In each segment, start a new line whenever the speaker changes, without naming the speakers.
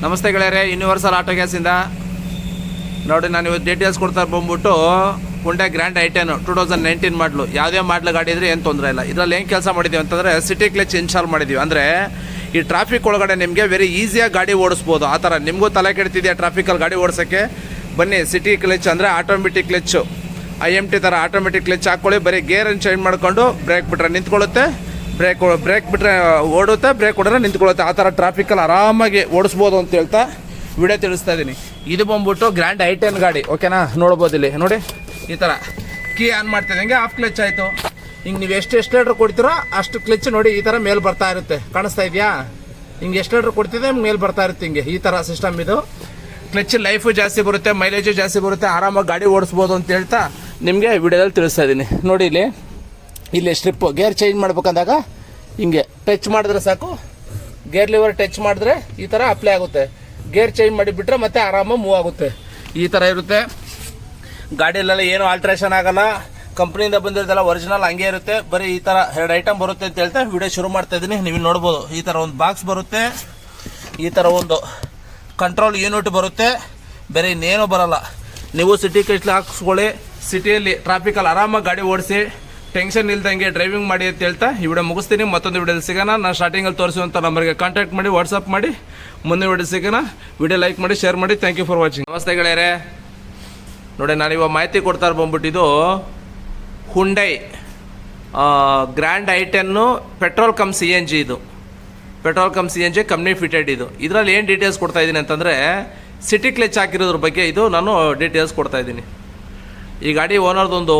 ನಮಸ್ತೆ ಗೆಳೆಯರೆ, universal auto ಗ್ಯಾಸಿಂದ ನೋಡಿ. ನಾನು ಇವತ್ತು ಡೀಟೇಲ್ಸ್ ಕೊಡ್ತಾ ಬಂದ್ಬಿಟ್ಟು ಹುಂಡೈ ಗ್ರ್ಯಾಂಡ್ ಐ10 2019 ಮಾಡಲು. ಯಾವುದೇ ಮಾಡಲು ಗಾಡಿ ಇದ್ರೆ ಏನು ತೊಂದರೆ ಇಲ್ಲ. ಇದರಲ್ಲಿ ಏನು ಕೆಲಸ ಮಾಡಿದ್ದೀವಿ ಅಂತಂದರೆ ಸಿಟಿ ಕ್ಲಚ್ ಇನ್ಸ್ಟಾಲ್ ಮಾಡಿದ್ದೀವಿ. ಅಂದರೆ ಈ ಟ್ರಾಫಿಕ್ ಒಳಗಡೆ ನಿಮಗೆ ವೆರಿ ಈಸಿಯಾಗಿ ಗಾಡಿ ಓಡಿಸ್ಬೋದು. ಆ ಥರ ನಿಮಗೂ ತಲೆ ಕೆಡ್ತಿದೆಯಾ ಟ್ರಾಫಿಕಲ್ಲಿ ಗಾಡಿ ಓಡಿಸೋಕ್ಕೆ? ಬನ್ನಿ, ಸಿಟಿ ಕ್ಲಚ್ ಅಂದರೆ ಆಟೋಮೆಟಿಕ್ ಕ್ಲಚ್ಚು, IMT ಥರ ಆಟೋಮೆಟಿಕ್ ಕ್ಲಚ್ ಹಾಕ್ಕೊಳ್ಳಿ. ಬರೀ ಗೇರನ್ನು ಚೇಂಜ್ ಮಾಡಿಕೊಂಡು ಬ್ರೇಕ್ ಬಿಟ್ರೆ ನಿಂತ್ಕೊಳ್ಳುತ್ತೆ, ಬ್ರೇಕ್ ಬಿಟ್ಟರೆ ಓಡುತ್ತೆ, ಬ್ರೇಕ್ ಹೊಡೆದ್ರೆ ನಿಂತ್ಕೊಳ್ಳುತ್ತೆ. ಆ ಥರ ಟ್ರಾಫಿಕಲ್ಲಿ ಆರಾಮಾಗಿ ಓಡಿಸ್ಬೋದು ಅಂತ ಹೇಳ್ತಾ ವಿಡಿಯೋ ತಿಳಿಸ್ತಾ ಇದ್ದೀನಿ. ಇದು ಬಂದ್ಬಿಟ್ಟು ಗ್ರ್ಯಾಂಡ್ ಐ10 ಗಾಡಿ, ಓಕೆನಾ? ನೋಡ್ಬೋದು ಇಲ್ಲಿ ನೋಡಿ, ಈ ಥರ ಕೀ ಆನ್ ಮಾಡ್ತಿದ್ದಂಗೆ ಆಫ್ ಕ್ಲಚ್ ಆಯಿತು. ಹಿಂಗೆ ನೀವು ಎಷ್ಟು ಲೀಟ್ರ್ ಕೊಡ್ತೀರೋ ಅಷ್ಟು ಕ್ಲಚ್ ನೋಡಿ ಈ ಥರ ಮೇಲೆ ಬರ್ತಾ ಇರುತ್ತೆ. ಕಾಣಿಸ್ತಾ ಇದೆಯಾ? ಹಿಂಗೆ ಎಷ್ಟು ಲೀಟ್ರ್ ಕೊಡ್ತಿದೆ ಮೇಲೆ ಬರ್ತಾ ಇರುತ್ತೆ. ಹಿಂಗೆ ಈ ಥರ ಸಿಸ್ಟಮ್ ಇದು. ಕ್ಲಚ್ ಲೈಫು ಜಾಸ್ತಿ ಬರುತ್ತೆ, ಮೈಲೇಜು ಜಾಸ್ತಿ ಬರುತ್ತೆ, ಆರಾಮಾಗಿ ಗಾಡಿ ಓಡಿಸ್ಬೋದು ಅಂತ ಹೇಳ್ತಾ ನಿಮಗೆ ವಿಡಿಯೋದಲ್ಲಿ ತಿಳಿಸ್ತಾ ಇದ್ದೀನಿ. ನೋಡಿ ಇಲ್ಲಿ ಸ್ಟ್ರಿಪ್ಪು ಗೇರ್ ಚೇಂಜ್ ಮಾಡ್ಬೇಕಂದಾಗ ಹಿಂಗೆ ಟಚ್ ಮಾಡಿದ್ರೆ ಸಾಕು, ಗೇರ್ ಲಿವರ್ ಟಚ್ ಮಾಡಿದ್ರೆ ಈ ಥರ ಅಪ್ಲೈ ಆಗುತ್ತೆ. ಗೇರ್ ಚೇಂಜ್ ಮಾಡಿಬಿಟ್ರೆ ಮತ್ತೆ ಆರಾಮಾಗಿ ಮೂವ್ ಆಗುತ್ತೆ. ಈ ಥರ ಇರುತ್ತೆ. ಗಾಡಿಯಲ್ಲೆಲ್ಲ ಏನು ಆಲ್ಟ್ರೇಷನ್ ಆಗಲ್ಲ, ಕಂಪ್ನಿಯಿಂದ ಬಂದಿರೋದೆಲ್ಲ ಒರಿಜಿನಲ್ ಹಂಗೆ ಇರುತ್ತೆ. ಬರೀ ಈ ಥರ 2 ಐಟಮ್ ಬರುತ್ತೆ ಅಂತ ಹೇಳ್ತಾ ವಿಡಿಯೋ ಶುರು ಮಾಡ್ತಾ ಇದ್ದೀನಿ. ನೀವು ನೋಡ್ಬೋದು, ಈ ಥರ ಒಂದು ಬಾಕ್ಸ್ ಬರುತ್ತೆ, ಈ ಥರ ಒಂದು ಕಂಟ್ರೋಲ್ ಯೂನಿಟ್ ಬರುತ್ತೆ. ಬೇರೆ ಇನ್ನೇನೂ ಬರೋಲ್ಲ. ನೀವು ಸಿಟಿ ಕ್ಲಚ್ ಹಾಕ್ಸ್ಕೊಳ್ಳಿ, ಸಿಟಿಯಲ್ಲಿ ಟ್ರಾಫಿಕಲ್ಲಿ ಆರಾಮಾಗಿ ಗಾಡಿ ಓಡಿಸಿ, ಟೆನ್ಷನ್ ಇಲ್ದಂಗೆ ಡ್ರೈವಿಂಗ್ ಮಾಡಿ ಅಂತ ಹೇಳ್ತಾ ಈ ವಿಡಿಯೋ ಮುಗಿಸ್ತೀನಿ. ಮತ್ತೊಂದು ವಿಡಿಯೋದಲ್ಲಿ ಸಿಗೋಣ. ನಾನು ಸ್ಟಾರ್ಟಿಂಗಲ್ಲಿ ತೋರಿಸುವಂಥ ನಂಬರ್ಗೆ ಕಾಂಟ್ಯಾಕ್ಟ್ ಮಾಡಿ, ವಾಟ್ಸಪ್ ಮಾಡಿ. ಮುಂದೆ ವಿಡಿಯೋ ಸಿಗೋಣ. ವಿಡಿಯೋ ಲೈಕ್ ಮಾಡಿ, ಶೇರ್ ಮಾಡಿ. Thank you for watching. ನಮಸ್ತೆ ಗೆಳೆಯರೆ, ನೋಡಿ ನಾನಿವಾಗ ಮಾಹಿತಿ ಕೊಡ್ತಾ ಬಂದ್ಬಿಟ್ಟಿದ್ದು ಹುಂಡೈ ಗ್ರ್ಯಾಂಡ್ ಐ10 ಪೆಟ್ರೋಲ್ ಕಮ್ CNG. ಇದು petrol cum CNG company fitted. ಇದರಲ್ಲಿ ಏನು ಡೀಟೇಲ್ಸ್ ಕೊಡ್ತಾ ಇದ್ದೀನಿ ಅಂತಂದರೆ ಸಿಟಿ ಕ್ಲಚ್ ಹಾಕಿರೋದ್ರ ಬಗ್ಗೆ ಇದು ನಾನು ಡೀಟೇಲ್ಸ್ ಕೊಡ್ತಾ ಇದ್ದೀನಿ. ಈ ಗಾಡಿ ಓನರ್ದೊಂದು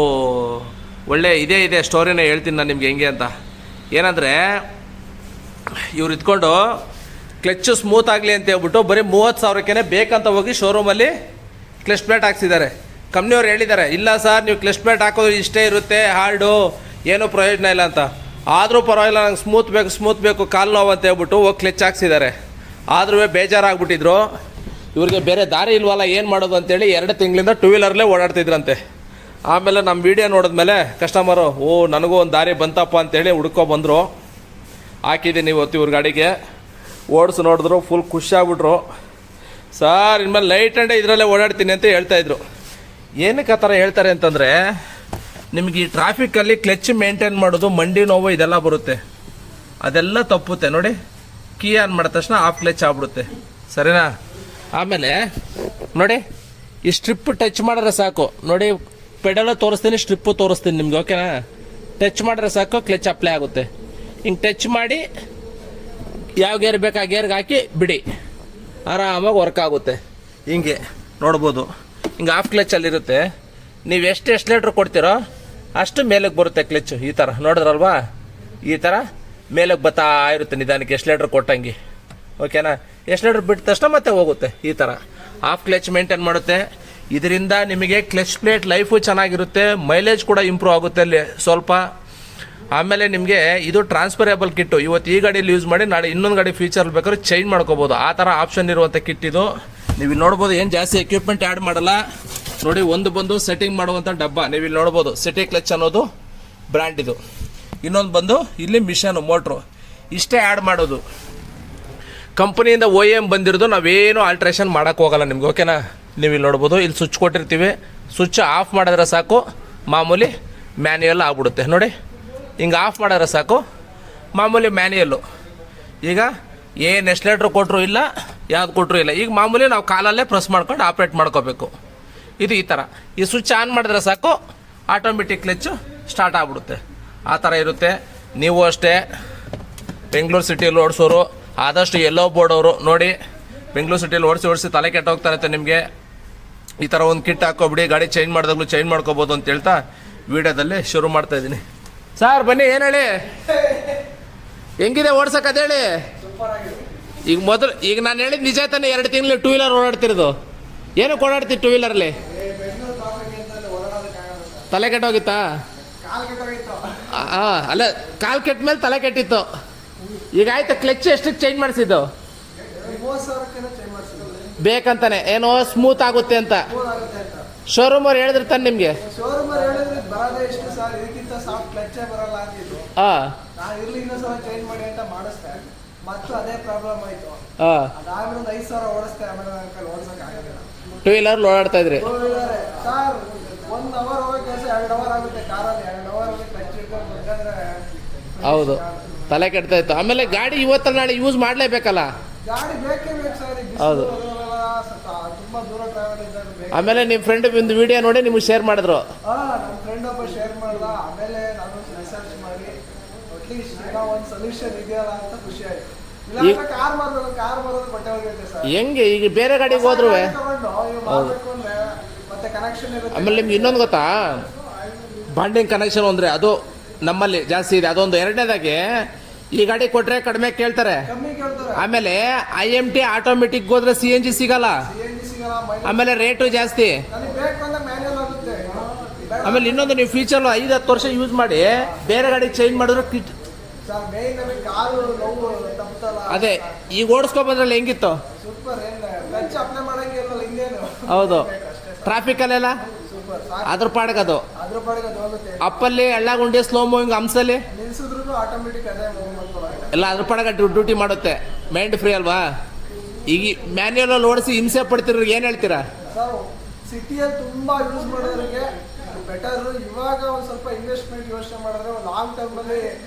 ಒಳ್ಳೆ ಇದೆ ಸ್ಟೋರಿನೇ ಹೇಳ್ತೀನಿ ನಾನು ನಿಮ್ಗೆ ಹೆಂಗೆ ಅಂತ. ಏನಂದರೆ ಇವ್ರು ಇದ್ಕೊಂಡು ಕ್ಲಚ್ಚು ಸ್ಮೂತ್ ಆಗಲಿ ಅಂತ ಹೇಳ್ಬಿಟ್ಟು ಬರೀ 30,000ಕ್ಕೆ ಬೇಕಂತ ಹೋಗಿ ಶೋರೂಮಲ್ಲಿ ಕ್ಲಚ್ ಪ್ಲೇಟ್ ಹಾಕ್ಸಿದ್ದಾರೆ. ಕಂಪ್ನಿಯವ್ರು ಹೇಳಿದ್ದಾರೆ, ಇಲ್ಲ ಸರ್ ನೀವು ಕ್ಲಚ್ ಪ್ಲೇಟ್ ಹಾಕೋದು ಇಷ್ಟೇ ಇರುತ್ತೆ, ಹಾರ್ಡು, ಏನೂ ಪ್ರಯೋಜನ ಇಲ್ಲ ಅಂತ. ಆದರೂ ಪರವಾಗಿಲ್ಲ, ನಂಗೆ ಸ್ಮೂತ್ ಬೇಕು ಕಾಲು ನೋವು ಅಂತ ಹೇಳ್ಬಿಟ್ಟು ಹೋಗಿ ಕ್ಲಚ್ ಹಾಕ್ಸಿದ್ದಾರೆ. ಆದ್ರೂ ಬೇಜಾರಾಗ್ಬಿಟ್ಟಿದ್ರು. ಇವ್ರಿಗೆ ಬೇರೆ ದಾರಿ ಇಲ್ವಲ್ಲ, ಏನು ಮಾಡೋದು ಅಂತೇಳಿ 2 ತಿಂಗಳಿಂದ 2 ವೀಲರ್ಲೇ ಓಡಾಡ್ತಿದ್ರಂತೆ. ಆಮೇಲೆ ನಮ್ಮ ವಿಡಿಯೋ ನೋಡಿದ್ಮೇಲೆ ಕಸ್ಟಮರು ನನಗೂ ಒಂದು ದಾರಿ ಬಂತಪ್ಪ ಅಂತೇಳಿ ಬಂದರು. ಹಾಕಿದ್ದೀನಿ ಇವತ್ತು ಇವ್ರ ಗಾಡಿಗೆ. ಓಡಿಸಿ ನೋಡಿದ್ರು, ಫುಲ್ ಖುಷಿಯಾಗ್ಬಿಟ್ರು. ಸರ್ ಇನ್ಮೇಲೆ ಲೈಟ್ ಆ್ಯಂಡ್ ಇದರಲ್ಲೇ ಓಡಾಡ್ತೀನಿ ಅಂತ ಹೇಳ್ತಾಯಿದ್ರು. ಏನಕ್ಕೆ ಆ ಥರ ಹೇಳ್ತಾರೆ ಅಂತಂದರೆ, ನಿಮಗೆ ಈ ಟ್ರಾಫಿಕಲ್ಲಿ ಕ್ಲಚ್ ಮೇಂಟೈನ್ ಮಾಡೋದು, ಮಂಡಿ ನೋವು ಇದೆಲ್ಲ ಬರುತ್ತೆ, ಅದೆಲ್ಲ ತಪ್ಪುತ್ತೆ. ನೋಡಿ, ಕೀ ಆನ್ ಮಾಡಿದ ತಕ್ಷಣ ಆಫ್ ಕ್ಲಚ್ ಆಗ್ಬಿಡುತ್ತೆ, ಸರಿನಾ? ಆಮೇಲೆ ನೋಡಿ, ಈ ಸ್ಟ್ರಿಪ್ ಟಚ್ ಮಾಡಿದ್ರೆ ಸಾಕು. ನೋಡಿ, ಪೆಡಲ್ ತೋರಿಸ್ತೀನಿ, ಸ್ಟ್ರಿಪ್ಪು ತೋರಿಸ್ತೀನಿ ನಿಮ್ಗೆ, ಓಕೆನಾ? ಟಚ್ ಮಾಡಿದ್ರೆ ಸಾಕು, ಕ್ಲಚ್ ಅಪ್ಲೈ ಆಗುತ್ತೆ. ಹಿಂಗೆ ಟಚ್ ಮಾಡಿ ಯಾವ ಗೇರ್ ಬೇಕು ಆ ಗೇರ್ಗೆ ಹಾಕಿ ಬಿಡಿ, ಆರಾಮಾಗಿ ವರ್ಕ್ ಆಗುತ್ತೆ. ಹಿಂಗೆ ನೋಡ್ಬೋದು, ಹಿಂಗೆ ಆಫ್ ಕ್ಲಚ್ಚಲ್ಲಿರುತ್ತೆ. ನೀವು ಎಷ್ಟು ಲೀಟ್ರ್ ಕೊಡ್ತೀರೋ ಅಷ್ಟು ಮೇಲಕ್ಕೆ ಬರುತ್ತೆ ಕ್ಲಚ್ಚು. ಈ ಥರ ನೋಡಿದ್ರಲ್ವಾ, ಈ ಥರ ಮೇಲಕ್ಕೆ ಬರ್ತಾ ಇರುತ್ತೆ ನಿಧಾನಕ್ಕೆ, ಎಷ್ಟು ಲೀಟ್ರ್ ಕೊಟ್ಟಂಗೆ, ಓಕೆನಾ? ಎಷ್ಟು ಲೀಟ್ರ್ ಬಿಟ್ಟ ತಕ್ಷಣ ಮತ್ತೆ ಹೋಗುತ್ತೆ. ಈ ಥರ ಆಫ್ ಕ್ಲಚ್ ಮೇಂಟೈನ್ ಮಾಡುತ್ತೆ. ಇದರಿಂದ ನಿಮಗೆ ಕ್ಲಚ್ ಪ್ಲೇಟ್ ಲೈಫು ಚೆನ್ನಾಗಿರುತ್ತೆ, ಮೈಲೇಜ್ ಕೂಡ ಇಂಪ್ರೂವ್ ಆಗುತ್ತೆ ಅಲ್ಲಿ ಸ್ವಲ್ಪ. ಆಮೇಲೆ ನಿಮಗೆ ಇದು ಟ್ರಾನ್ಸ್ಫರೇಬಲ್ ಕಿಟ್ಟು. ಇವತ್ತು ಈ ಗಾಡಿಯಲ್ಲಿ ಯೂಸ್ ಮಾಡಿ ನಾಳೆ ಇನ್ನೊಂದು ಗಾಡಿ ಫೀಚರ್ ಬೇಕಾದ್ರೆ ಚೇಂಜ್ ಮಾಡ್ಕೋಬೋದು. ಆ ಥರ ಆಪ್ಷನ್ ಇರುವಂಥ ಕಿಟ್ ಇದು. ನೀವು ಇಲ್ಲಿ ನೋಡ್ಬೋದು, ಏನು ಜಾಸ್ತಿ ಎಕ್ವಿಪ್ಮೆಂಟ್ ಆ್ಯಡ್ ಮಾಡಲ್ಲ. ನೋಡಿ, ಒಂದು ಬಂದು ಸೆಟ್ಟಿಂಗ್ ಮಾಡುವಂಥ ಡಬ್ಬ, ನೀವು ಇಲ್ಲಿ ನೋಡ್ಬೋದು, ಸಿಟಿ ಕ್ಲಚ್ ಅನ್ನೋದು ಬ್ರ್ಯಾಂಡ್ ಇದು. ಇನ್ನೊಂದು ಬಂದು ಇಲ್ಲಿ ಮಿಷನ್ ಮೋಟ್ರು, ಇಷ್ಟೇ ಆ್ಯಡ್ ಮಾಡೋದು. ಕಂಪನಿಯಿಂದ OEM ಬಂದಿರೋದು, ನಾವೇನು ಆಲ್ಟ್ರೇಷನ್ ಮಾಡೋಕ್ಕೆ ಹೋಗಲ್ಲ ನಿಮ್ಗೆ, ಓಕೆನಾ? ನೀವು ಇಲ್ಲಿ ನೋಡ್ಬೋದು, ಇಲ್ಲಿ ಸ್ವಿಚ್ ಕೊಟ್ಟಿರ್ತೀವಿ. ಸ್ವಿಚ್ ಆಫ್ ಮಾಡಿದ್ರೆ ಸಾಕು, ಮಾಮೂಲಿ ಮ್ಯಾನ್ಯುಯಲ್ ಆಗ್ಬಿಡುತ್ತೆ. ನೋಡಿ, ಹಿಂಗೆ ಆಫ್ ಮಾಡಿದ್ರೆ ಸಾಕು, ಮಾಮೂಲಿ ಮ್ಯಾನ್ಯುಯಲ್ಲು. ಈಗ ಏನು ಎಷ್ಟು ಲೀಟ್ರ್ ಕೊಟ್ಟರು ಇಲ್ಲ, ಯಾವ್ದು ಕೊಟ್ಟರು ಇಲ್ಲ. ಈಗ ಮಾಮೂಲಿ ನಾವು ಕಾಲಲ್ಲೇ ಪ್ರೆಸ್ ಮಾಡ್ಕೊಂಡು ಆಪ್ರೇಟ್ ಮಾಡ್ಕೋಬೇಕು. ಇದು ಈ ಥರ. ಈ ಸ್ವಿಚ್ ಆನ್ ಮಾಡಿದ್ರೆ ಸಾಕು, ಆಟೋಮೆಟಿಕ್ ಕ್ಲಚ್ಚು ಸ್ಟಾರ್ಟ್ ಆಗ್ಬಿಡುತ್ತೆ. ಆ ಥರ ಇರುತ್ತೆ. ನೀವು ಅಷ್ಟೇ ಬೆಂಗಳೂರು ಸಿಟಿಯಲ್ಲಿ ಓಡಿಸೋರು, ಆದಷ್ಟು ಎಲ್ಲೋ ಬೋರ್ಡ್ ಅವರು ನೋಡಿ, ಬೆಂಗಳೂರು ಸಿಟಿಯಲ್ಲಿ ಓಡಿಸಿ ತಲೆ ಕೆಟ್ಟೋಗ್ತಾ ಇರುತ್ತೆ ನಿಮಗೆ. ಈ ಥರ ಒಂದು ಕಿಟ್ ಹಾಕೋಬಿಡಿ, ಗಾಡಿ ಚೇಂಜ್ ಮಾಡಿದಾಗಲೂ ಚೇಂಜ್ ಮಾಡ್ಕೋಬೋದು ಅಂತ ಹೇಳ್ತಾ ವಿಡಿಯೋದಲ್ಲಿ ಶುರು ಮಾಡ್ತಾ ಇದ್ದೀನಿ. ಸರ್ ಬನ್ನಿ, ಏನು ಹೇಳಿ, ಹೆಂಗಿದೆ ಓಡ್ಸಕ್ಕೆ ಅದು ಹೇಳಿ. ಈಗ ನಾನು ಹೇಳಿದ್ದು ನಿಜ ತಾನೆ? 2 ತಿಂಗಳು 2 ವೀಲರ್ ಓಡಾಡ್ತಿರೋದು. ಏನಕ್ಕೆ ಓಡಾಡ್ತೀವಿ 2 ವೀಲರಲ್ಲಿ? ತಲೆ ಕೆಟ್ಟೋಗಿತ್ತಾ? ಹಾಂ, ಅಲ್ಲ, ಕಾಲು ಕೆಟ್ಟ ಮೇಲೆ ತಲೆ ಕೆಟ್ಟಿತ್ತು. ಈಗ ಆಯ್ತು, ಕ್ಲಚ್ ಎಷ್ಟಕ್ಕೆ ಚೇಂಜ್ ಮಾಡಿಸಿದ್ದು? ಬೇಕಂತಾನೆ, ಏನೋ ಸ್ಮೂತ್ ಆಗುತ್ತೆ ಅಂತ ಶೋರೂಮ್ ಅವ್ರು ಹೇಳಿದ್ರು ತಾನೆ ನಿಮಗೆ? ಹಾಂ,
ಚೇಂಜ್ ಮಾಡಿ ಅಂತ ಮಾಡಿಸ್ದೆ, ಮತ್ತು ಅದೇ ಪ್ರಾಬ್ಲಮ್ ಆಯಿತು.
ಹಾಂ,
ಅದಾದ್ಮೇಲೆ ಒಂದು 5,000 ಓಡಿಸ್ತೆ. ಆಮೇಲೆ ನನ್ನ ಕೈಲಿ ಓಡಿಸೋಕೆ ಆಗೋದಿಲ್ಲ.
ಟೂ ವೀಲರ್ ಓಡಾಡ್ತಾ ಇದ್ರಿ?
ಸರ್ 1 ಅವರ್ ಹೋಗೋ ಕೆಲಸ 2 ಅವರ್ ಆಗುತ್ತೆ ಕಾರಲ್ಲಿ. 2 ಅವರ್ ಕ್ಲಚ್ ಹಿಡ್ಕೊಂಡು ಬಂದ್ರೆ
ಹೌದು, ತಲೆ ಕೆಡ್ತಾ ಇತ್ತು. ಆಮೇಲೆ ಗಾಡಿ ಇವತ್ತಲ್ಲ ನಾಳೆ ಯೂಸ್ ಮಾಡಲೇಬೇಕಲ್ಲ.
ಗಾಡಿ ಬೇಕೇ ಬೇಕು ಸರ್.
ಹೌದು.
ತುಂಬಾ ದೂರ ಟ್ರಾವೆಲ್ ಇದ್ದಾಗ ಬೇಕು.
ಆಮೇಲೆ ನಿಮ್ಮ ಫ್ರೆಂಡ್ ಒಂದು ವಿಡಿಯೋ ನೋಡಿ ನಿಮ್ಗೆ ಶೇರ್ ಮಾಡಿದ್ರು.
ನನ್ನ ಫ್ರೆಂಡ್ ಒಬ್ಬ ಶೇರ್ ಮಾಡ್ದ. ಆಮೇಲೆ ನಾನು ರಿಸರ್ಚ್ ಮಾಡಿ ಅಟ್ಲೀಸ್ಟ್ ಒಂದು ಸೊಲ್ಯೂಷನ್ ಇದೆಯಲ್ಲ ಅಂತ ಖುಷಿ ಆಯ್ತು. ಇಲ್ಲ ಕಾರ್ ಮಾರ್ಬೇಕು, ಕಾರ್ ಮಾರೋದು ಬಟ್ಟೆ ಹೋಗುತ್ತೆ ಸರ್.
ಹೆಂಗೆ ಈಗ ಬೇರೆ ಗಾಡಿಗೆ ಹೋದ್ರು
ತಗೊಂಡು ಇವ್ ಮಾಡ್ಬೇಕು ಅಂದ್ರೆ ಮತ್ತೆ ಕನೆಕ್ಷನ್ ಇರುತ್ತೆ.
ಆಮೇಲೆ ನಿಮ್ಗೆ ಇನ್ನೊಂದು ಗೊತ್ತಾ, ಬಾಂಡಿಂಗ್ ಕನೆಕ್ಷನ್ ಅಂದರೆ ಅದು ನಮ್ಮಲ್ಲಿ ಜಾಸ್ತಿ ಇದೆ. ಅದೊಂದು. ಎರಡನೇದಾಗಿ ಈ ಗಾಡಿ ಕೊಟ್ರೆ ಕಡಿಮೆ ಕೇಳ್ತಾರೆ.
ಕಮ್ಮಿ ಕೇಳ್ತಾರೆ.
ಆಮೇಲೆ IMT ಆಟೋಮೆಟಿಕ್ ಹೋದ್ರೆ CNG ಸಿಗಲ್ಲ.
CNG ಸಿಗಲ್ಲ.
ಆಮೇಲೆ ರೇಟು ಜಾಸ್ತಿ.
ನನಗೆ ಬೇಕು ಅಂದ್ರೆ ಮ್ಯಾನ್ಯಲ್ ಆಗುತ್ತೆ.
ಆಮೇಲೆ ಇನ್ನೊಂದು, ನೀವು ಫ್ಯೂಚರ್ 5-10 ವರ್ಷ ಯೂಸ್ ಮಾಡಿ ಬೇರೆ ಗಾಡಿ ಚೇಂಜ್ ಮಾಡಿದ್ರೆ ಕಿಟ್.
ಸರ್ ಮೇನ್ ನಮಗೆ ಕಾಲು ನೋವು ತಪ್ಪುತ್ತಲ್ಲ.
ಅದೇ ಈಗ ಓಡಿಸ್ಕೊಬಂದ್ರಲ್ಲಿ ಹೆಂಗಿತ್ತು?
ಸೂಪರ್. ಟಚ್ ಅಪ್ಲೈ ಮಾಡಂಗಿಲ್ಲ ಹಿಂದೇನು.
ಹೌದು, ಟ್ರಾಫಿಕಲ್ಲೆಲ್ಲ
ಸೂಪರ್.
ಅದ್ರ ಪಾಡ್ಗದು.
ಅದ್ರ ಪಾಡಿಗೆ ಅದು ಹೋಗುತ್ತೆ.
ಅಪ್ಪಲ್ಲಿ ಎಳ್ಳಗುಂಡಿ ಸ್ಲೋ ಮೂವಿಂಗ್ ಹಂಸಲ್ಲಿ
ನಿಲ್ಸಿದ್ರು ಆಟೋಮೆಟಿಕ್ ಅದೇ ಮೂವ್ ಮಾಡ್ಕೊಳ್ಳೋದು.
ಎಲ್ಲ ಅದ್ರ ಪಾಡಗ ಡ್ಯೂಟಿ ಮಾಡುತ್ತೆ. ಮೈಂಡ್ ಫ್ರೀ ಅಲ್ವಾ? ಈಗ ಮ್ಯಾನ್ಯಲ್ ಓಡಿಸಿ ಹಿಂಸೆ ಪಡ್ತಿರೋರಿಗೆ ಏನು ಹೇಳ್ತೀರಾ?
ಸರ್ ಸಿಟಿಯಲ್ಲಿ ತುಂಬಾ ಯೂಸ್ ಮಾಡೋರಿಗೆ ಬೆಟರ್. ಇವಾಗ ಒಂದು ಸ್ವಲ್ಪ ಇನ್ವೆಸ್ಟ್ಮೆಂಟ್ ಯೋಚನೆ ಮಾಡಿದ್ರೆ ಒಂದು ಲಾಂಗ್ ಟರ್ಮಲ್ಲಿ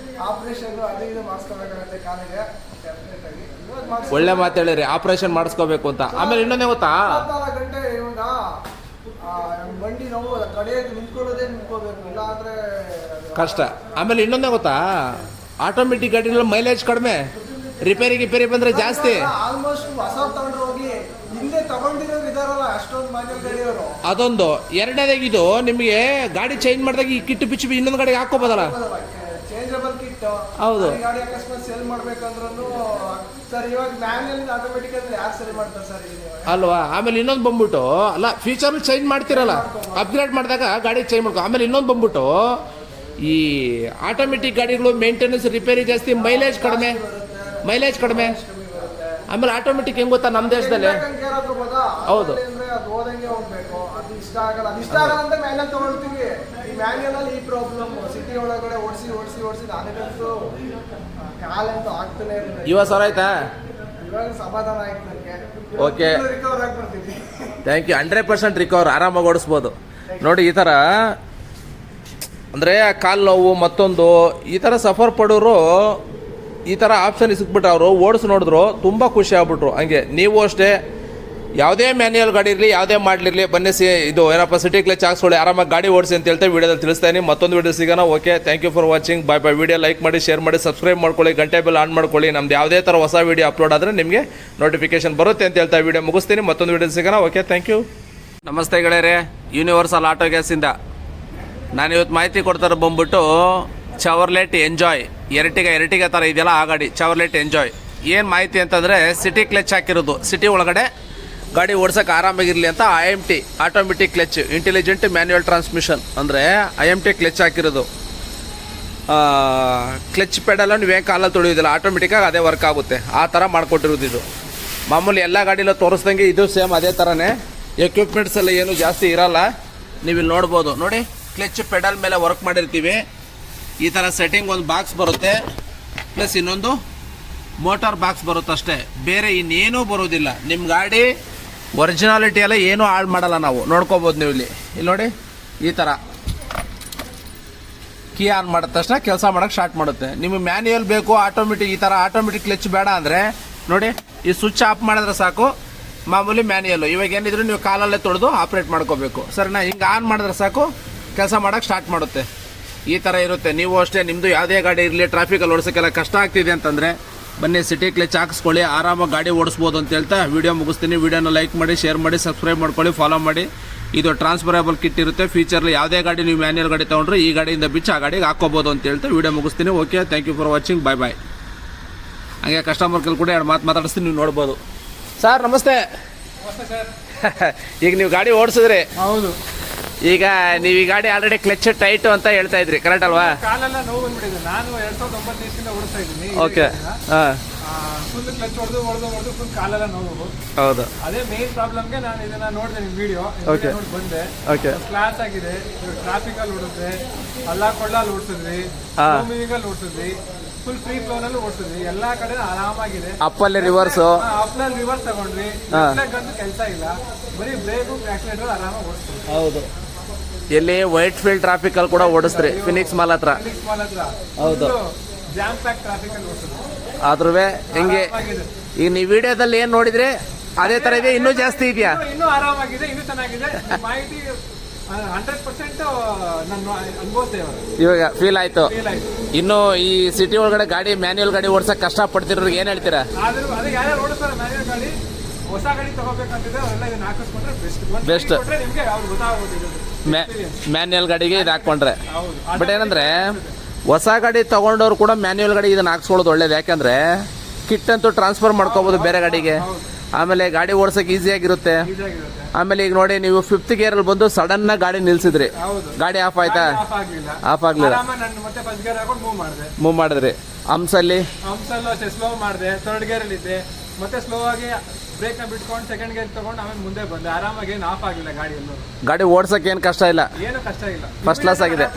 ಆಪರೇಷನ್ ಅದು ಇದು ಮಾಡಿಸ್ಕೋಬೇಕಾಗುತ್ತೆ ಕಾಲಿಗೆ. ಡೆಫಿನೆಟ್ ಆಗಿ ಇವಾಗ
ಒಳ್ಳೆ ಮಾತು ಹೇಳಿರಿ, ಆಪರೇಷನ್ ಮಾಡಿಸ್ಕೋಬೇಕು ಅಂತ. ಆಮೇಲೆ ಇನ್ನೊಂದೇ ಗೊತ್ತಾ,
24 ಗಂಟೆ ಇವಾಗ ಬಂಡಿ ನೋವು ತಡೆಯೋಕೆ ನಿಂತ್ಕೊಳ್ಳೋದೇ ನಿಂತ್ಕೋಬೇಕು, ಇಲ್ಲ ಅಂದ್ರೆ
ಕಷ್ಟ. ಆಮೇಲೆ ಇನ್ನೊಂದೇ ಗೊತ್ತಾ, ಆಟೋಮೆಟಿಕ್ ಗಾಡಿಗಳ ಮೈಲೇಜ್ ಕಡಿಮೆ, ರಿಪೇರಿ ಬಂದ್ರೆ ಜಾಸ್ತಿ.
ಆಲ್ಮೋಸ್ಟ್ ಹೊಸ ತಗೊಂಡ್ರು ಹೋಗಿ ಹಿಂದೆ ತಗೊಂಡಿರೋರು ಇದಾರಲ್ಲ ಅಷ್ಟೊಂದು ಮ್ಯಾನ್ಯಲ್ ಗಾಡಿಯವರು.
ಅದೊಂದು. ಎರಡನೇದಾಗಿ ಇದು ನಿಮಗೆ ಗಾಡಿ ಚೇಂಜ್ ಮಾಡಿದಾಗ ಈ ಕಿಟ್ಟು ಪಿಚ್ಚು ಇನ್ನೊಂದು ಗಾಡಿಗೆ ಹಾಕೋಬೋದಲ್ಲ,
ಚೇಂಜಬಲ್ ಕಿಟ್.
ಹೌದು.
ಗಾಡಿ ಅಕಸ್ಮಾತ್ ಸೇಲ್ ಮಾಡ್ಬೇಕಂದ್ರೂ ಸರ್ ಇವಾಗ ಮ್ಯಾನ್ಯಲ್ ಆಟೋಮೆಟಿಕ್ ಅಂದ್ರೆ ಯಾರು ಸರಿ ಮಾಡ್ತಾರೆ ಸರ್
ಅಲ್ವಾ? ಆಮೇಲೆ ಇನ್ನೊಂದು ಬಂದ್ಬಿಟ್ಟು, ಅಲ್ಲ ಫೀಚರ್ ಚೇಂಜ್ ಮಾಡ್ತಿರಲ್ಲ, ಅಪ್ಗ್ರೇಡ್ ಮಾಡಿದಾಗ ಗಾಡಿ ಚೇಂಜ್ ಮಾಡ್ಕೊ. ಆಮೇಲೆ ಇನ್ನೊಂದು ಬಂದ್ಬಿಟ್ಟು, ಈ ಆಟೋಮೆಟಿಕ್ ಗಾಡಿಗಳು ಮೇಂಟೆನೆನ್ಸ್ ರಿಪೇರಿ ಜಾಸ್ತಿ, ಮೈಲೇಜ್ ಕಡಿಮೆ. ಆಮೇಲೆ ಆಟೋಮೆಟಿಕ್ ಹೆಂಗ್ ಗೊತ್ತಾ ನಮ್ಮ ದೇಶದಲ್ಲಿ? ಹೌದು.
ಅದು ಹೋದಂಗೆ ಹೋಗ್ಬೇಕು. ಅದು ಇಷ್ಟ ಆಗಲ್ಲ ಅಂತ ಮ್ಯಾನ್ಯಲ್ ತಗೊಳ್ತೀವಿ. ಈ ಮ್ಯಾನ್ಯಲ್ ಅಲ್ಲಿ ಈ ಪ್ರಾಬ್ಲಮ್. ಸಿಟಿ ಒಳಗಡೆ ಓಡಿಸಿ ನನಗಂತೂ ಕಾಲಂತೂ ಆಗ್ತಾನೆ ಇರಲಿಲ್ಲ.
50,000 ಆಯ್ತಾ?
ಇವಾಗ ಸಮಾಧಾನ ಆಯ್ತು ನನಗೆ.
ಓಕೆ,
ರಿಕವರ್ ಆಗ್ಬಿಡ್ತೀವಿ.
Thank you. 100% ರಿಕವರ್, ಆರಾಮಾಗಿ ಓಡಿಸ್ಬೋದು. ನೋಡಿ, ಈ ಥರ ಅಂದರೆ ಕಾಲು ನೋವು ಮತ್ತೊಂದು ಈ ಥರ ಸಫರ್ ಪಡೋರು ಈ ಥರ ಆಪ್ಷನ್ ಸಿಕ್ಬಿಟ್ಟು ಅವರು ಓಡಿಸಿ ನೋಡಿದ್ರು ತುಂಬ ಖುಷಿ ಆಗ್ಬಿಟ್ರು. ಹಂಗೆ ನೀವು ಅಷ್ಟೇ ಯಾವುದೇ ಮ್ಯಾನ್ಯಲ್ ಗಾಡಿ ಇರಲಿ, ಯಾವುದೇ ಮಾಡಲಿರಲಿ, ಬನ್ನಿ ಇದು ಏನಪ್ಪ ಸಿಟಿ ಕ್ಲಚ್ ಹಾಕ್ಸ್ಕೊಳ್ಳಿ, ಆರಾಮಾಗಿ ಗಾಡಿ ಓಡಿಸಿ ಅಂತ ಹೇಳ್ತಾ ವಿಡಿಯೋದಲ್ಲಿ ತಿಳಿಸ್ತೀನಿ. ಮತ್ತೊಂದು ವಿಡಿಯೋ ಸಿಗೋಣ. Okay, thank you for watching. Bye. Video like ಮಾಡಿ, ಶೇರ್ ಮಾಡಿ, ಸಬ್ಸ್ಕ್ರೈಬ್ ಮಾಡ್ಕೊಳ್ಳಿ, ಗಂಟೆ ಬೆಲ್ ಆನ್ ಮಾಡ್ಕೊಳ್ಳಿ. ನಮ್ದು ಯಾವುದೇ ಥರ ಹೊಸ ವಿಡಿಯೋ ಅಪ್ಲೋಡ್ ಆದರೆ ನಿಮಗೆ ನೋಟಿಫಿಕೇಶನ್ ಬರುತ್ತೆ ಅಂತ ಹೇಳ್ತಾ ವಿಡಿಯೋ ಮುಗಿಸ್ತೀನಿ. ಮತ್ತೊಂದು ವಿಡಿಯೋ ಸಿಗೋಣ. Okay, thank you. ನಮಸ್ತೆ ಗೆಳೆಯರೇ, ಯೂನಿವರ್ಸಲ್ ಆಟೋ ಗ್ಯಾಸಿಂದ ನಾನಿವತ್ತು ಮಾಹಿತಿ ಕೊಡ್ತಾರೆ ಬಂದ್ಬಿಟ್ಟು ಚವರ್ಲೆಟ್ ಎಂಜಾಯ್ ಎರಟಿಗ ಥರ ಇದೆಯಲ್ಲ ಆ ಗಾಡಿ ಚವರ್ಲೆಟ್ ಎಂಜಾಯ್. ಏನು ಮಾಹಿತಿ ಅಂತಂದರೆ, ಸಿಟಿ ಕ್ಲಚ್ ಹಾಕಿರೋದು, ಸಿಟಿ ಒಳಗಡೆ ಗಾಡಿ ಓಡ್ಸೋಕೆ ಆರಾಮಾಗಿರಲಿ ಅಂತ IMT automatic clutch, intelligent manual transmission ಅಂದರೆ IMT ಕ್ಲಚ್ ಹಾಕಿರೋದು. ಕ್ಲಚ್ ಪೆಡಲ್ ನೀವೇನು ಕಾಲಲ್ಲಿ ತೊಳೆಯೋದಿಲ್ಲ, ಆಟೋಮೆಟಿಕ್ಕಾಗಿ ಅದೇ ವರ್ಕ್ ಆಗುತ್ತೆ. ಆ ಥರ ಮಾಡಿಕೊಟ್ಟಿರೋದು ಇದು. ಮಾಮೂಲಿ ಎಲ್ಲ ಗಾಡಿಲೂ ತೋರಿಸ್ದಂಗೆ ಇದು ಸೇಮ್ ಅದೇ ಥರನೇ. ಎಕ್ವಿಪ್ಮೆಂಟ್ಸ್ ಎಲ್ಲ ಏನು ಜಾಸ್ತಿ ಇರಲ್ಲ. ನೀವಿಲ್ಲಿ ನೋಡ್ಬೋದು ನೋಡಿ, ಕ್ಲಚ್ ಪೆಡಲ್ ಮೇಲೆ ವರ್ಕ್ ಮಾಡಿರ್ತೀವಿ. ಈ ಥರ ಸೆಟ್ಟಿಂಗ್ ಒಂದು ಬಾಕ್ಸ್ ಬರುತ್ತೆ, ಪ್ಲಸ್ ಇನ್ನೊಂದು ಮೋಟಾರ್ ಬಾಕ್ಸ್ ಬರುತ್ತೆ ಅಷ್ಟೇ, ಬೇರೆ ಇನ್ನೇನೂ ಬರೋದಿಲ್ಲ. ನಿಮ್ಮ ಗಾಡಿ ಒರಿಜಿನಾಲಿಟಿ ಎಲ್ಲ ಏನೂ ಹಾಳು ಮಾಡಲ್ಲ ನಾವು. ನೋಡ್ಕೋಬೋದು ನೀವು ಇಲ್ಲಿ ನೋಡಿ, ಈ ಥರ ಕೀ ಆನ್ ಮಾಡಿದ ತಕ್ಷಣ ಕೆಲಸ ಮಾಡೋಕ್ಕೆ ಸ್ಟಾರ್ಟ್ ಮಾಡುತ್ತೆ. ನಿಮಗೆ ಮ್ಯಾನ್ಯುಯಲ್ ಬೇಕು, ಆಟೋಮೆಟಿಕ್, ಈ ಥರ ಆಟೋಮೆಟಿಕ್ ಕ್ಲಚ್ ಬೇಡ ಅಂದರೆ ನೋಡಿ, ಈ ಸ್ವಿಚ್ ಆಫ್ ಮಾಡಿದ್ರೆ ಸಾಕು. ಮಾಮೂಲಿ ಮ್ಯಾನ್ಯುಯಲ್ಲು. ಇವಾಗ ಏನಿದ್ರು ನೀವು ಕಾಲಲ್ಲೇ ತೊಳೆದು ಆಪ್ರೇಟ್ ಮಾಡ್ಕೋಬೇಕು. ಸರಿನಾ? ಹಿಂಗೆ ಆನ್ ಮಾಡಿದ್ರೆ ಸಾಕು, ಕೆಲಸ ಮಾಡೋಕ್ಕೆ ಸ್ಟಾರ್ಟ್ ಮಾಡುತ್ತೆ. ಈ ಥರ ಇರುತ್ತೆ. ನೀವು ಅಷ್ಟೇ, ನಿಮ್ಮದು ಯಾವುದೇ ಗಾಡಿ ಇರಲಿ, ಟ್ರಾಫಿಕಲ್ಲಿ ಓಡಿಸೋಕ್ಕೆಲ್ಲ ಕಷ್ಟ ಆಗ್ತಿದೆ ಅಂತಂದರೆ ಬನ್ನಿ ಸಿಟಿ ಕ್ಲಚ್ ಹಾಕಿಸ್ಕೊಳ್ಳಿ, ಆರಾಮಾಗಿ ಗಾಡಿ ಓಡಿಸ್ಬೋದು ಅಂತ ಹೇಳ್ತಾ ವಿಡಿಯೋ ಮುಗಿಸ್ತೀನಿ. ವಿಡಿಯೋನ ಲೈಕ್ ಮಾಡಿ, ಶೇರ್ ಮಾಡಿ, ಸಬ್ಸ್ಕ್ರೈಬ್ ಮಾಡ್ಕೊಳ್ಳಿ, ಫಾಲೋ ಮಾಡಿ. ಇದು ಟ್ರಾನ್ಸ್ಫರಬಲ್ ಕಿಟ್ ಇರುತ್ತೆ. ಫೀಚರ್ಲಿ ಯಾವುದೇ ಗಾಡಿ ನೀವು ಮ್ಯಾನ್ಯಲ್ ಗಾಡಿ ತೊಗೊಂಡ್ರೆ ಈ ಗಾಡಿಯಿಂದ ಬಿಚ್ಚಿ ಆ ಗಾಡಿಗೆ ಹಾಕ್ಕೋಬೋದು ಅಂತ ಹೇಳ್ತಾ ವಿಡಿಯೋ ಮುಗಿಸ್ತೀನಿ. Okay, thank you for watching. Bye. ಹಾಗೆ ಕಸ್ಟಮರ್ ಕೇಳಿ ಕೂಡ 2 ಮಾತು ಮಾತಾಡಿಸ್ತೀನಿ, ನೀವು ನೋಡ್ಬೋದು. ಸರ್ ನಮಸ್ತೆ. ಈಗ ನೀವು ಗಾಡಿ ಓಡಿಸಿದ್ರಿ?
ಹೌದು.
ಈಗ ನೀವು ಈ ಗಾಡಿ ಆಲ್ರೆಡಿ ಕ್ಲಚ್ ಟೈಟ್ ಅಂತ ಹೇಳ್ತಾ ಇದ್ರಿ, ಕರೆಕ್ಟ್ ಅಲ್ವಾ?
ಕಾಲೆಲ್ಲ ನೋವು ಬಂದ್ಬಿಟ್ಟಿದೆ. ನಾನು 2009 ಓಡಿಸ್ತಾ ಇದ್ದೀನಿ.
ಓಕೆ. ಹಾಂ,
ಫುಲ್ ಕ್ಲಚ್ ಹೊಡೆದು ಫುಲ್ ಕಾಲೆಲ್ಲ ನೋವು.
ಹೌದು.
ಅದೇ ಮೇನ್ ಪ್ರಾಬ್ಲಮ್ಗೆ ನಾನು ಇದನ್ನ ನೋಡಿದೆ, ನಿಮ್ಮ ವಿಡಿಯೋ ನೋಡಿ ಬಂದೆ.
ಓಕೆ,
ಕ್ಲಾಸ್ ಆಗಿದೆ. ಟ್ರಾಫಿಕ್ ಅಲ್ಲಿ ಓಡಿದ್ವಿ, ಹಳ್ಳ ಕೊಳ್ಳಲ್ಲಿ ಓಡಿಸಿದ್ವಿ, ಮೂವಿಂಗಲ್ಲಿ ಓಡಿಸಿದ್ವಿ. ಫುಲ್ ಫ್ರೀ ಫ್ಲೋ ನಲ್ಲಿ ಓಡಿಸಿದ್ವಿ, ಎಲ್ಲಾ ಕಡೆ ಆರಾಮಾಗಿದೆ.
ಅಪ್ಪಲ್ಲಿ ರಿವರ್ಸು,
ಅಪ್ನಲ್ಲಿ ರಿವರ್ಸ್ ತಗೊಂಡ್ವಿ, ಗಂಟು ಕೆಲಸ ಇಲ್ಲ, ಬರೀ ಬ್ರೇಕು ಆಕ್ಸಿಲೇಟರ್ ಆರಾಮಾಗಿ ಓಡಿಸ್ತೀವಿ.
ಹೌದು. ಎಲ್ಲಿ ವೈಟ್ ಫೀಲ್ಡ್ ಟ್ರಾಫಿಕ್ ಅಲ್ಲಿ ಕೂಡ ಓಡಿಸ್ರಿ, ಫಿನಿಕ್ಸ್ ಮಾಲ್ ಹತ್ರ. ಹೌದು,
ಜಾಮ್ ಪ್ಯಾಕ್ ಟ್ರಾಫಿಕ್ ಅಲ್ಲಿ ಓಡಿಸ್ತೀವಿ.
ಆದ್ರೂ ಹೆಂಗೆ ಈಗ ನೀವು ವಿಡಿಯೋದಲ್ಲಿ ಏನ್ ನೋಡಿದ್ರೆ ಅದೇ ತರ ಇದೆ, ಇನ್ನೂ ಜಾಸ್ತಿ ಇದೆಯಾ?
ಇನ್ನೂ ಆರಾಮಾಗಿದೆ, ಇನ್ನೂ ಚೆನ್ನಾಗಿದೆ. ಮಾಹಿತಿ 100% ನಾನು ಅನುಭವಿಸ್ತೇವೆ.
ಇವಾಗ ಫೀಲ್ ಆಯ್ತು. ಇನ್ನು ಈ ಸಿಟಿ ಒಳಗಡೆ ಗಾಡಿ ಮ್ಯಾನ್ಯುಯಲ್ ಗಾಡಿ ಓಡಿಸಕ್ ಕಷ್ಟ ಪಡ್ತಿರೋರಿಗೆ ಏನ್ ಹೇಳ್ತೀರಾ?
ಆದ್ರೂ ಅದೇ ಯಾರು ಓಡಿಸ್ತಾರೆ ಮ್ಯಾನ್ಯುಯಲ್ ಗಾಡಿ, ಹೊಸ ಗಾಡಿ ತಗೋಬೇಕಂತಿದ್ರೆ ಅವರೆಲ್ಲ ಇದನ್ನ ಹಾಕಿಸ್ಕೊಂಡ್ರೆ
ಬೆಸ್ಟ್.
ನಿಮ್ಗೆ ಅವ್ರು ಗೊತ್ತಾಗೋದು
ಮ್ಯಾನ್ಯುಯಲ್ ಗಾಡಿಗೆ ಇದು ಹಾಕೊಂಡ್ರೆ. ಬಟ್ ಏನಂದ್ರೆ ಹೊಸ ಗಾಡಿ ತಗೊಂಡವ್ರು ಕೂಡ ಮ್ಯಾನ್ಯುಯಲ್ ಗಾಡಿ ಇದನ್ನ ಹಾಕ್ಸ್ಕೊಳ್ಳೋದು ಒಳ್ಳೇದು. ಯಾಕಂದ್ರೆ ಕಿಟ್ ಅಂತೂ ಟ್ರಾನ್ಸ್ಫರ್ ಮಾಡ್ಕೋಬಹುದು ಬೇರೆ ಗಾಡಿಗೆ, ಆಮೇಲೆ ಗಾಡಿ ಓಡಿಸೋಕೆ ಈಸಿಯಾಗಿರುತ್ತೆ. ಆಮೇಲೆ ಈಗ ನೋಡಿ, ನೀವು 5th ಗೇರಲ್ಲಿ ಬಂದು ಸಡನ್ ಗಾಡಿ ನಿಲ್ಸಿದ್ರಿ, ಗಾಡಿ ಆಫ್ ಆಯ್ತಾ? ಆಫ್ ಆಗ್ಲಿಲ್ಲ, ಮೂವ್ ಮಾಡಿದ್ರಿ. ಹಂಸಲ್ಲಿ
ಸ್ಲೋ ಮಾಡಿದೆ, 3rd ಗೇರ್ ಅಲ್ಲಿ ಇದ್ದೆ, ಮತ್ತೆ ಸ್ಲೋ ಆಗಿ ಬ್ರೇಕ್ ನ ಬಿಟ್ಕೊಂಡು 2nd ಗೇರ್ ತಗೊಂಡು ಆಮೇಲೆ ಮುಂದೆ ಬಂದೆ. ಆರಾಮಾಗಿ ಏನು ಆಫ್ ಆಗಿಲ್ಲ ಗಾಡಿ.
ಗಾಡಿ ಓಡ್ಸಕ್ ಏನ್ ಕಷ್ಟ ಇಲ್ಲ,
ಏನು ಕಷ್ಟ ಇಲ್ಲ,
ಫಸ್ಟ್ ಕ್ಲಾಸ್ ಆಗಿದೆ.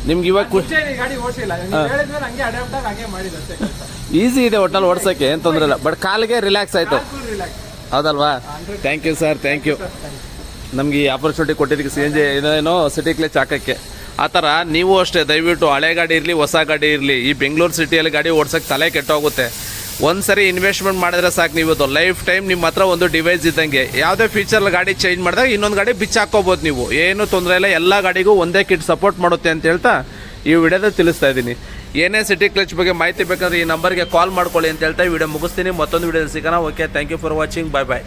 ನಿಮ್ಗೆ ಇವಾಗ
ಗಾಡಿ ಓಡಿಸಿಲ್ಲ, ಹಂಗೆ ಅಡಾಪ್ಟ್ ಆಗಿ ಹಂಗೆ ಮಾಡಿದಷ್ಟೇ.
ಈಸಿ ಇದೆ ಒಟ್ನಲ್ಲಿ ಓಡ್ಸಕ್ಕೆ, ಏನ್ ತೊಂದ್ರೆ ಇಲ್ಲ. ಬಟ್ ಕಾಲಿಗೆ ರಿಲ್ಯಾಕ್ಸ್ ಆಯ್ತು, ಹೌದಲ್ವಾ? Thank you sir, thank you. ನಮ್ಗೆ ಈ ಆಪರ್ಚುನಿಟಿ ಕೊಟ್ಟಿದ್ದಕ್ಕೆ CNG ಏನೋ ಸಿಟಿ ಕ್ಲಚ್ ಹಾಕಕ್ಕೆ. ಆ ಥರ ನೀವು ಅಷ್ಟೇ, ದಯವಿಟ್ಟು ಹಳೆ ಗಾಡಿ ಇರಲಿ ಹೊಸ ಗಾಡಿ ಇರಲಿ, ಈ ಬೆಂಗಳೂರು ಸಿಟಿಯಲ್ಲಿ ಗಾಡಿ ಓಡ್ಸಕ್ಕೆ ತಲೆ ಕೆಟ್ಟೋಗುತ್ತೆ. ಒಂದ್ಸರಿ ಇನ್ವೆಸ್ಟ್ಮೆಂಟ್ ಮಾಡಿದ್ರೆ ಸಾಕು, ನೀವು ಲೈಫ್ ಟೈಮ್ ನಿಮ್ಮ ಹತ್ರ ಒಂದು ಡಿವೈಸ್ ಇದ್ದಂಗೆ. ಯಾವುದೇ ಫೀಚರ್ ಗಾಡಿ ಚೇಂಜ್ ಮಾಡಿದಾಗ ಇನ್ನೊಂದು ಗಾಡಿ ಬಿಚ್ಚ ಹಾಕೋಬೋದು ನೀವು, ಏನು ತೊಂದರೆ ಇಲ್ಲ. ಎಲ್ಲ ಗಾಡಿಗೂ ಒಂದೇ ಕಿಟ್ ಸಪೋರ್ಟ್ ಮಾಡುತ್ತೆ ಅಂತ ಹೇಳ್ತಾ ಈ ವಿಡಿಯೋದಲ್ಲಿ ತಿಳಿಸ್ತಾ ಇದ್ದೀನಿ. ಏನೇ ಸಿಟಿ ಕ್ಲಚ್ ಬಗ್ಗೆ ಮಾಹಿತಿ ಬೇಕಾದ್ರೆ ಈ ನಂಬರ್ಗೆ ಕಾಲ್ ಮಾಡ್ಕೊಳ್ಳಿ ಅಂತ ಹೇಳ್ತಾ ಈ ವಿಡಿಯೋ ಮುಗಿಸ್ತೀನಿ. ಮತ್ತೊಂದು ವಿಡಿಯೋದಲ್ಲಿ ಸಿಗೋಣ. Okay, thank you for watching, bye bye.